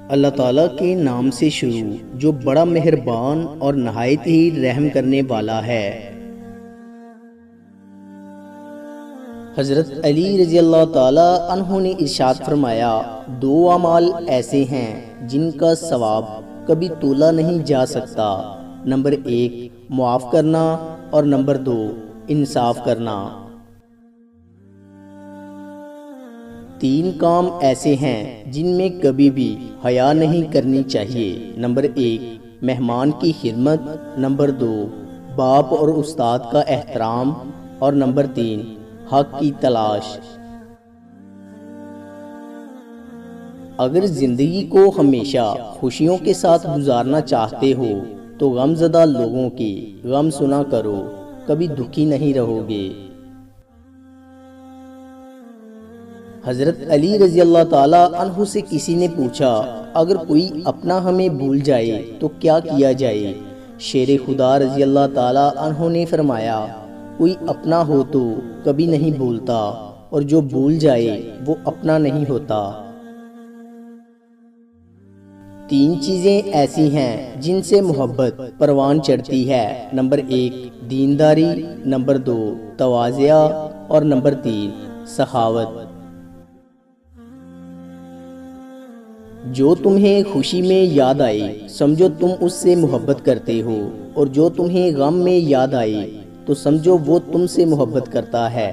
اللہ تعالیٰ کے نام سے شروع جو بڑا مہربان اور نہایت ہی رحم کرنے والا ہے۔ حضرت علی رضی اللہ تعالیٰ عنہ نے ارشاد فرمایا، دو اعمال ایسے ہیں جن کا ثواب کبھی تولا نہیں جا سکتا، نمبر 1 معاف کرنا اور نمبر 2 انصاف کرنا۔ 3 کام ایسے ہیں جن میں کبھی بھی حیا نہیں کرنی چاہیے، نمبر 1 مہمان کی خدمت، نمبر 2 باپ اور استاد کا احترام اور نمبر 3 حق کی تلاش۔ اگر زندگی کو ہمیشہ خوشیوں کے ساتھ گزارنا چاہتے ہو تو غم زدہ لوگوں کی غم سنا کرو، کبھی دکھی نہیں رہو گے۔ حضرت علی رضی اللہ تعالیٰ عنہ سے کسی نے پوچھا، اگر کوئی اپنا ہمیں بھول جائے تو کیا کیا جائے؟ شیر خدا رضی اللہ تعالیٰ عنہ نے فرمایا، کوئی اپنا ہو تو کبھی نہیں بھولتا، اور جو بھول جائے وہ اپنا نہیں ہوتا۔ 3 چیزیں ایسی ہیں جن سے محبت پروان چڑھتی ہے، نمبر 1 دینداری، نمبر 2 تواضع اور نمبر 3 سخاوت۔ جو تمہیں خوشی میں یاد آئے سمجھو تم اس سے محبت کرتے ہو، اور جو تمہیں غم میں یاد آئے تو سمجھو وہ تم سے محبت کرتا ہے۔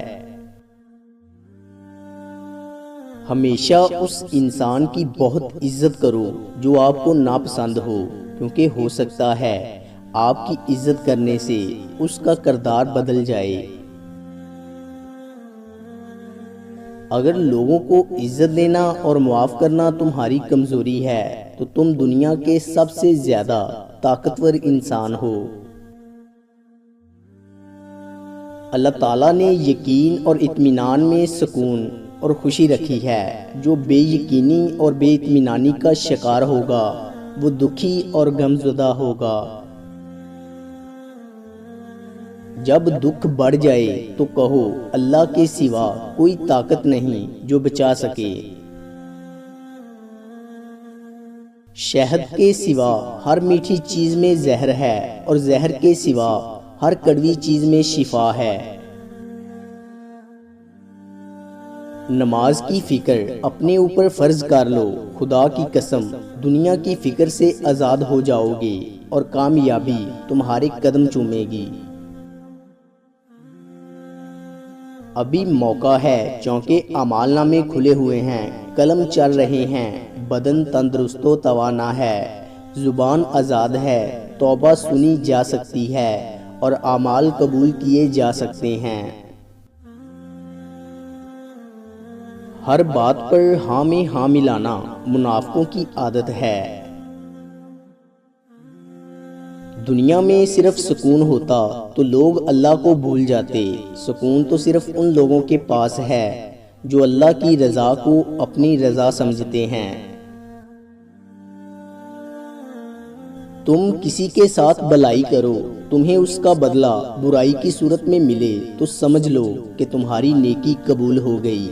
ہمیشہ اس انسان کی بہت عزت کرو جو آپ کو ناپسند ہو، کیونکہ ہو سکتا ہے آپ کی عزت کرنے سے اس کا کردار بدل جائے۔ اگر لوگوں کو عزت دینا اور معاف کرنا تمہاری کمزوری ہے تو تم دنیا کے سب سے زیادہ طاقتور انسان ہو۔ اللہ تعالیٰ نے یقین اور اطمینان میں سکون اور خوشی رکھی ہے۔ جو بے یقینی اور بے اطمینانی کا شکار ہوگا وہ دکھی اور غمزدہ ہوگا۔ جب دکھ بڑھ جائے تو کہو، اللہ کے سوا کوئی طاقت نہیں جو بچا سکے۔ شہد کے سوا ہر میٹھی چیز میں زہر ہے، اور زہر کے سوا ہر کڑوی چیز میں شفا ہے۔ نماز کی فکر اپنے اوپر فرض کر لو، خدا کی قسم دنیا کی فکر سے آزاد ہو جاؤ گے اور کامیابی تمہارے قدم چومے گی۔ ابھی موقع ہے، چونکہ اعمال نامے کھلے ہوئے ہیں، قلم چل رہے ہیں، بدن تندرست و توانا ہے، زبان آزاد ہے، توبہ سنی جا سکتی ہے اور اعمال قبول کیے جا سکتے ہیں۔ ہر بات پر ہاں میں ہاں ملانا منافقوں کی عادت ہے۔ دنیا میں صرف سکون ہوتا تو لوگ اللہ کو بھول جاتے۔ سکون تو صرف ان لوگوں کے پاس ہے جو اللہ کی رضا کو اپنی رضا سمجھتے ہیں۔ تم کسی کے ساتھ بلائی کرو، تمہیں اس کا بدلہ برائی کی صورت میں ملے تو سمجھ لو کہ تمہاری نیکی قبول ہو گئی۔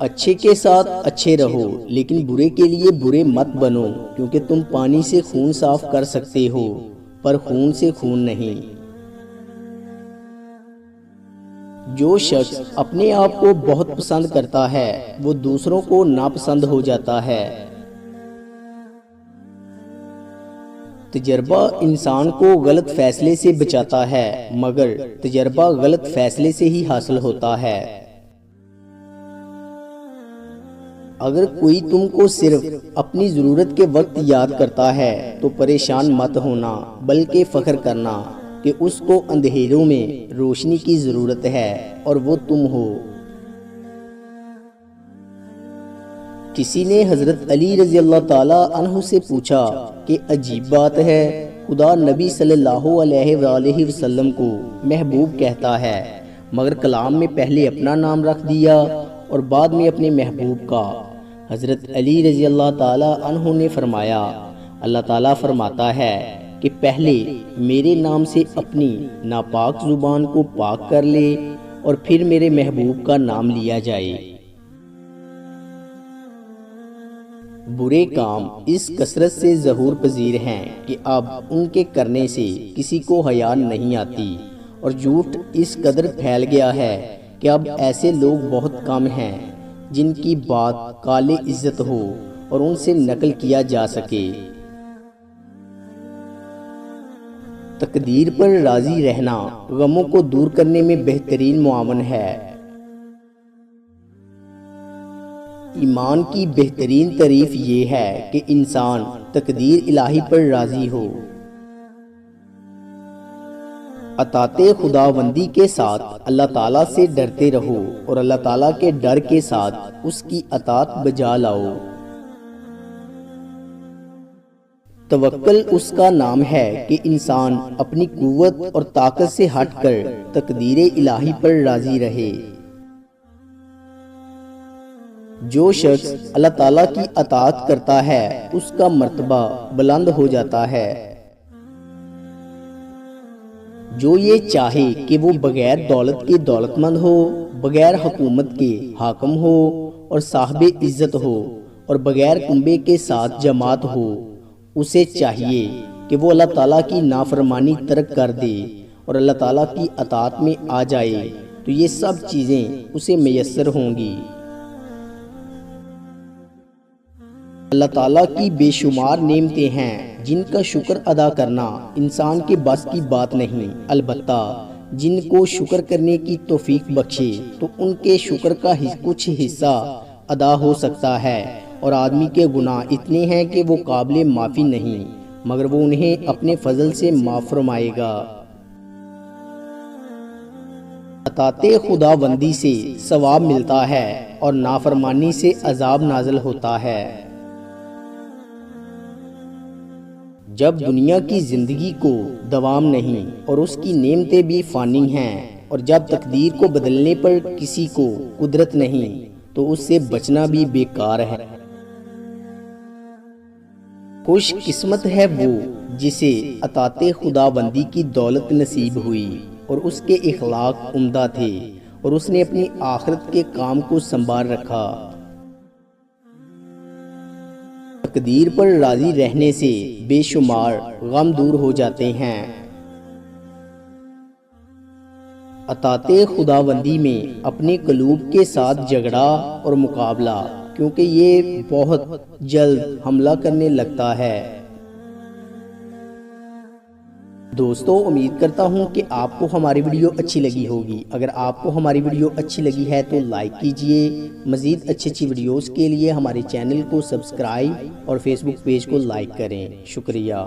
اچھے کے ساتھ اچھے رہو، لیکن برے کے لیے برے مت بنو، کیونکہ تم پانی سے خون صاف کر سکتے ہو پر خون سے خون نہیں۔ جو شخص اپنے آپ کو بہت پسند کرتا ہے وہ دوسروں کو ناپسند ہو جاتا ہے۔ تجربہ انسان کو غلط فیصلے سے بچاتا ہے، مگر تجربہ غلط فیصلے سے ہی حاصل ہوتا ہے۔ اگر کوئی تم کو صرف اپنی ضرورت کے وقت یاد کرتا ہے تو پریشان مت ہونا، بلکہ فخر کرنا کہ اس کو اندھیروں میں روشنی کی ضرورت ہے اور وہ تم ہو۔ کسی نے حضرت علی رضی اللہ تعالیٰ عنہ سے پوچھا کہ عجیب بات ہے، خدا نبی صلی اللہ علیہ وآلہ وسلم کو محبوب کہتا ہے، مگر کلام میں پہلے اپنا نام رکھ دیا اور بعد میں اپنے محبوب کا۔ حضرت علی رضی اللہ تعالیٰ عنہ نے فرمایا، اللہ تعالیٰ فرماتا ہے کہ پہلے میرے نام سے اپنی ناپاک زبان کو پاک کر لے اور پھر میرے محبوب کا نام لیا جائے۔ برے کام اس کثرت سے ظہور پذیر ہیں کہ اب ان کے کرنے سے کسی کو حیا نہیں آتی، اور جھوٹ اس قدر پھیل گیا ہے کہ اب ایسے لوگ بہت کم ہیں جن کی بات قابل عزت ہو اور ان سے نقل کیا جا سکے۔ تقدیر پر راضی رہنا غموں کو دور کرنے میں بہترین معاون ہے۔ ایمان کی بہترین تعریف یہ ہے کہ انسان تقدیر الہی پر راضی ہو، اطاعت خداوندی کے ساتھ اللہ تعالیٰ سے ڈرتے رہو اور اللہ تعالیٰ کے ڈر کے ساتھ اس کی اطاعت بجا لاؤ۔ توکل اس کا نام ہے کہ انسان اپنی قوت اور طاقت سے ہٹ کر تقدیر الہی پر راضی رہے۔ جو شخص اللہ تعالیٰ کی اطاعت کرتا ہے اس کا مرتبہ بلند ہو جاتا ہے۔ جو یہ چاہے کہ وہ بغیر دولت کے دولت مند ہو، بغیر حکومت کے حاکم ہو اور صاحب عزت ہو، اور بغیر کنبے کے ساتھ جماعت ہو، اسے چاہیے کہ وہ اللہ تعالیٰ کی نافرمانی ترک کر دے اور اللہ تعالیٰ کی اطاعت میں آ جائے، تو یہ سب چیزیں اسے میسر ہوں گی۔ اللہ تعالیٰ کی بے شمار نعمتیں ہیں جن کا شکر ادا کرنا انسان کے بس کی بات نہیں، البتہ جن کو شکر کرنے کی توفیق بخشے تو ان کے شکر کا کچھ حصہ ادا ہو سکتا ہے، اور آدمی کے گناہ اتنے ہیں کہ وہ قابل معافی نہیں، مگر وہ انہیں اپنے فضل سے معاف فرمائے گا۔ اطاعت خداوندی سے ثواب ملتا ہے اور نافرمانی سے عذاب نازل ہوتا ہے۔ جب دنیا کی زندگی کو دوام نہیں اور اس کی نعمتیں بھی فانی ہیں، اور جب تقدیر کو بدلنے پر کسی کو قدرت نہیں، تو اس سے بچنا بھی بیکار ہے۔ خوش قسمت ہے وہ جسے اطاعت خداوندی کی دولت نصیب ہوئی اور اس کے اخلاق عمدہ تھے اور اس نے اپنی آخرت کے کام کو سنبھال رکھا۔ تقدیر پر راضی رہنے سے بے شمار غم دور ہو جاتے ہیں۔ اطاعت خداوندی میں اپنے قلوب کے ساتھ جھگڑا اور مقابلہ، کیونکہ یہ بہت جلد حملہ کرنے لگتا ہے۔ دوستو، امید کرتا ہوں کہ آپ کو ہماری ویڈیو اچھی لگی ہوگی۔ اگر آپ کو ہماری ویڈیو اچھی لگی ہے تو لائک کیجئے۔ مزید اچھی ویڈیوز کے لیے ہمارے چینل کو سبسکرائب اور فیس بک پیج کو لائک کریں۔ شکریہ۔